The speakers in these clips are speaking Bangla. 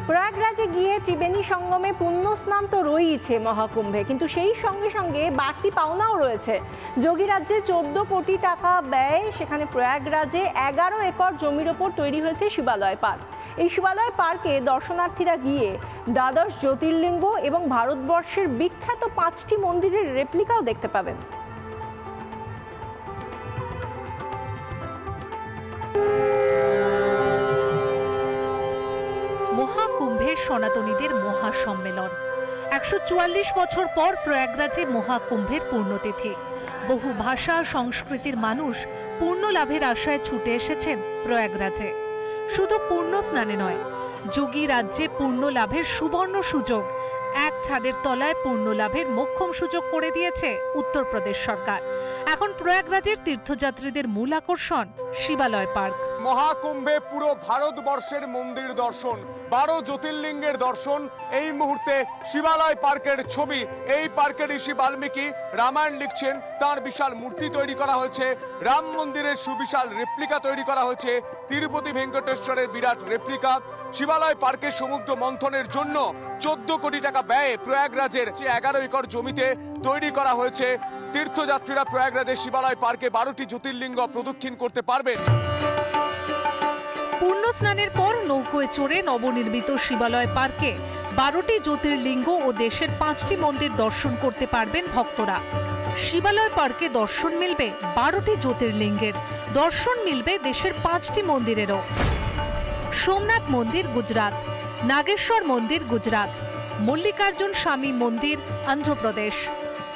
প্রয়াগরাজে গিয়ে ত্রিবেণী সঙ্গমে পুণ্য স্নান তো রয়েছে মহাকুম্ভে, কিন্তু সেই সঙ্গে সঙ্গে বাড়তি পাওনাও রয়েছে। যোগীরাজ্যে 14 কোটি টাকা ব্যয়, সেখানে প্রয়াগরাজে 11 একর জমির ওপর তৈরি হয়েছে শিবালয় পার্ক। এই শিবালয় পার্কে দর্শনার্থীরা গিয়ে দ্বাদশ জ্যোতির্লিঙ্গ এবং ভারতবর্ষের বিখ্যাত 5টি মন্দিরের রেপ্লিকাও দেখতে পাবেন। মহাকুম্ভের সনাতনীদের মহাসম্মেলন। 144 বছর পর প্রয়াগরাজে মহাকুম্ভের পূর্ণতিথি। বহু ভাষা সংস্কৃতির মানুষ পূর্ণ লাভের আশায় ছুটে এসেছেন প্রয়াগরাজে। শুধু পূর্ণ স্নানে নয়, যোগী রাজ্যে পূর্ণ লাভের সুবর্ণ সুযোগ। এক ছাদের তলায় পূর্ণ লাভের মোক্ষম সুযোগ করে দিয়েছে উত্তরপ্রদেশ সরকার। এখন প্রয়াগরাজের তীর্থযাত্রীদের মূল আকর্ষণ শিবালয় পার্ক। মহাকুম্ভে পুরো ভারতবর্ষের মন্দির দর্শন, 12 জ্যোতির্লিঙ্গের দর্শন। এই মুহূর্তে শিবালয় পার্কের ছবি। এই পার্কের ঋষি বাল্মীকি রামায়ণ লিখছেন, তার বিশাল মূর্তি তৈরি করা হয়েছে। রাম মন্দিরের সুবিশাল রেপ্লিকা তৈরি করা হয়েছে। তিরুপতি ভেঙ্কটেশ্বরের বিরাট রেপ্লিকা। শিবালয় পার্কের সমুদ্র মন্থনের জন্য 14 কোটি টাকা ব্যয়ে প্রয়াগরাজের 11 একর জমিতে তৈরি করা হয়েছে। তীর্থযাত্রীরা প্রয়াগরাজের শিবালয় পার্কে 12টি জ্যোতির্লিঙ্গ প্রদক্ষিণ করতে পারবেন। পূর্ণ স্নানের পর নৌকোয় চড়ে নবনির্মিত শিবালয় পার্কে 12টি জ্যোতির্লিঙ্গ ও দেশের 5টি মন্দির দর্শন করতে পারবেন ভক্তরা। শিবালয় পার্কে দর্শন মিলবে 12টি জ্যোতির্লিঙ্গের, দর্শন মিলবে দেশের 5টি মন্দিরেরও। সোমনাথ মন্দির গুজরাট, নাগেশ্বর মন্দির গুজরাট, মল্লিকার্জুন স্বামী মন্দির অন্ধ্রপ্রদেশ,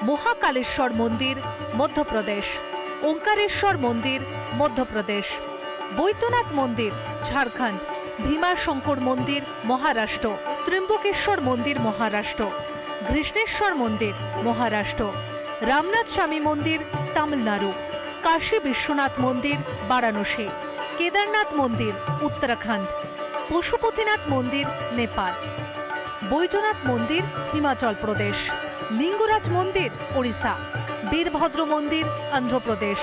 মহাকালেশ্বর মন্দির মধ্যপ্রদেশ, ওঙ্কারেশ্বর মন্দির মধ্যপ্রদেশ, বৈদ্যনাথ মন্দির ঝাড়খণ্ড, ভীমাশঙ্কর মন্দির মহারাষ্ট্র, ত্র্যম্বকেশ্বর মন্দির মহারাষ্ট্র, ঘৃষ্ণেশ্বর মন্দির মহারাষ্ট্র, রামনাথ স্বামী মন্দির তামিলনাড়ু, কাশী বিশ্বনাথ মন্দির বারাণসী, কেদারনাথ মন্দির উত্তরাখণ্ড, পশুপতিনাথ মন্দির নেপাল, বৈদ্যনাথ মন্দির হিমাচল প্রদেশ, লিঙ্গরাজ মন্দির ওড়িশা, বীরভদ্র মন্দির অন্ধ্রপ্রদেশ,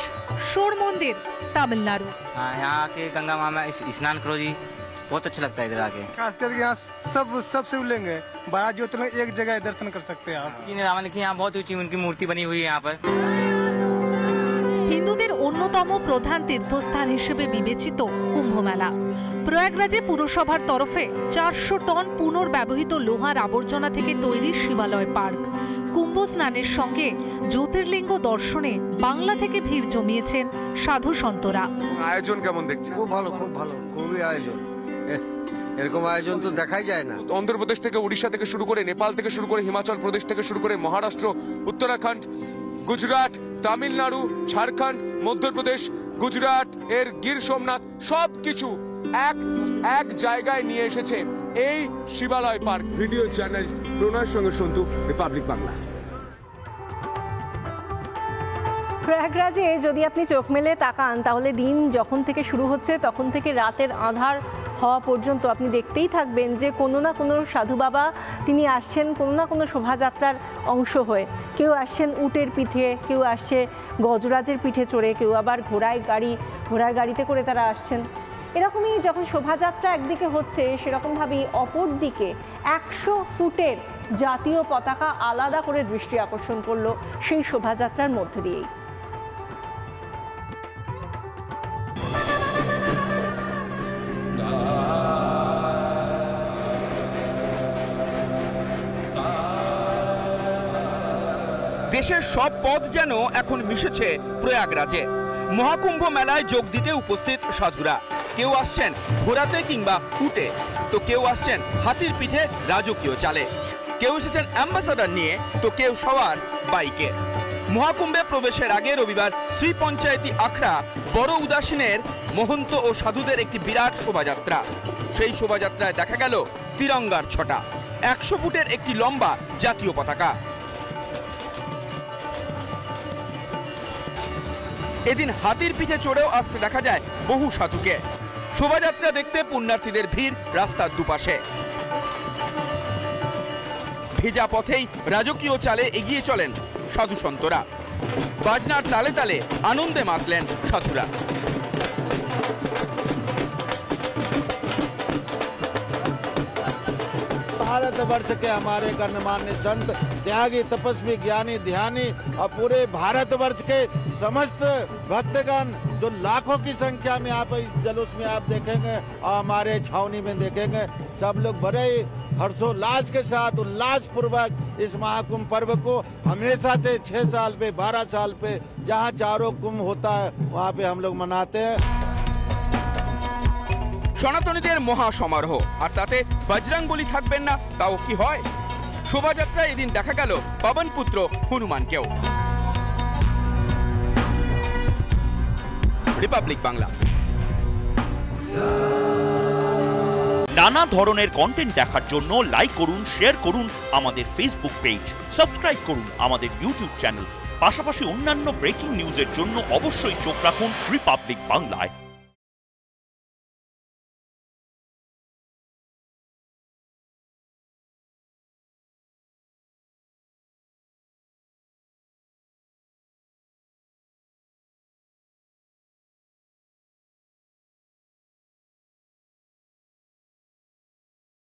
शोर मंदिर तमिलनाडु। यहाँ आके गंगा माँ में स्नान करो जी, बहुत अच्छा लगता है इधर आके। खास करके यहाँ सब शिवलिंग है, 12 ज्योतिर्लिंग एक जगह दर्शन कर सकते हैं आप। रावण की यहाँ बहुत ऊंची उनकी मूर्ति बनी हुई है यहाँ पर। হিন্দুদের অন্যতম প্রধান তীর্থস্থান হিসেবে বিবেচিত কুম্ভমেলা। প্রয়াগরাজে পুরসভার তরফে 400 টন পুনর্ব্যবহৃত লোহার আবর্জনা থেকে তৈরি শিবালয় পার্ক। কুম্ভ স্নানের সঙ্গে জ্যোতির্লিঙ্গ দর্শনে বাংলা থেকে ভিড় জমিয়েছেন সাধু সন্তরা। আয়োজন কেমন দেখছেন? খুব ভালো, খুবই আয়োজন। এরকম আয়োজন তো দেখাই যায় না। অন্ধ্রপ্রদেশ থেকে, উড়িষ্যা থেকে শুরু করে, নেপাল থেকে শুরু করে, হিমাচল প্রদেশ থেকে শুরু করে, মহারাষ্ট্র, উত্তরাখণ্ড, গুজরাট, তামিলনাড়ু, ঝাড়খণ্ড, মধ্যপ্রদেশ, গুজরাট এর গির সোমনাথ সবকিছু এক জায়গায় নিয়ে এসেছে এই শিবালয় পার্ক। ভিডিও জার্নালিস্ট প্রণয়ের সঙ্গে সন্তু, রিপাবলিক বাংলা। প্রয়াগরাজে যদি আপনি চোখ মেলে তাকান, তাহলে দিন যখন থেকে শুরু হচ্ছে তখন থেকে রাতের আঁধার হওয়া পর্যন্ত আপনি দেখতেই থাকবেন যে কোনো না কোনো সাধু বাবা তিনি আসছেন কোনো না কোনো শোভাযাত্রার অংশ হয়ে। কেউ আসছেন উটের পিঠে, কেউ আসছে গজরাজের পিঠে চড়ে, কেউ আবার ঘোড়ার গাড়িতে করে তারা আসছেন। এরকমই যখন শোভাযাত্রা একদিকে হচ্ছে, সেরকমভাবেই অপর দিকে 100 ফুটের জাতীয় পতাকা আলাদা করে দৃষ্টি আকর্ষণ করলো সেই শোভাযাত্রার মধ্যে দিয়েই। দেশের সব পথ যেন এখন মিশেছে প্রয়াগরাজে। মহাকুম্ভ মেলায় যোগ দিতে উপস্থিত সাধুরা কেউ আসছেন ঘোড়াতে কিংবা উটে, তো কেউ আসছেন হাতির পিঠে রাজকীয় চালে, কেউ এসেছেন অ্যাম্বাসাডার নিয়ে, তো কেউ সবার বাইকে। মহাকুম্ভে প্রবেশের আগে রবিবার শ্রী পঞ্চায়েতি আখড়া বড় উদাসীনের মহন্ত ও সাধুদের একটি বিরাট শোভাযাত্রা। সেই শোভাযাত্রায় দেখা গেল তিরঙ্গার ছটা, 100 ফুটের একটি লম্বা জাতীয় পতাকা। এদিন হাতির পিঠে চড়েও আসতে দেখা যায় বহু সাধুকে। শোভাযাত্রা দেখতে পুণ্যার্থীদের ভিড় রাস্তার দুপাশে। ভেজা পথেই রাজকীয় চালে এগিয়ে চলেন সাধু সন্তরা। বাজনার তালে তালে আনন্দে মাতলেন সাধুরা। भारतवर्ष के हमारे गणमान्य संत त्यागी तपस्वी ज्ञानी ध्यानी और पूरे भारतवर्ष के समस्त भक्तगण जो लाखों की संख्या में आप इस जुलूस में आप देखेंगे और हमारे छावनी में देखेंगे, सब लोग बड़े ही हर्षोल्लास के साथ उल्लास पूर्वक इस महाकुंभ पर्व को हमेशा से 6 साल पे 12 साल पे जहाँ चारों कुंभ होता है वहाँ पे हम लोग मनाते हैं। সনাতনীদের মহা সমারোহ আর তাতে বজরংবলী থাকবেন না তাও কি হয়? শোভাযাত্রায় এদিন দেখা গেল পবন পুত্র হনুমানকেও। রিপাবলিক বাংলা। নানা ধরনের কন্টেন্ট দেখার জন্য লাইক করুন, শেয়ার করুন আমাদের ফেসবুক পেজ, সাবস্ক্রাইব করুন আমাদের ইউটিউব চ্যানেল। পাশাপাশি অন্যান্য ব্রেকিং নিউজের জন্য অবশ্যই চোখ রাখুন রিপাবলিক বাংলায়।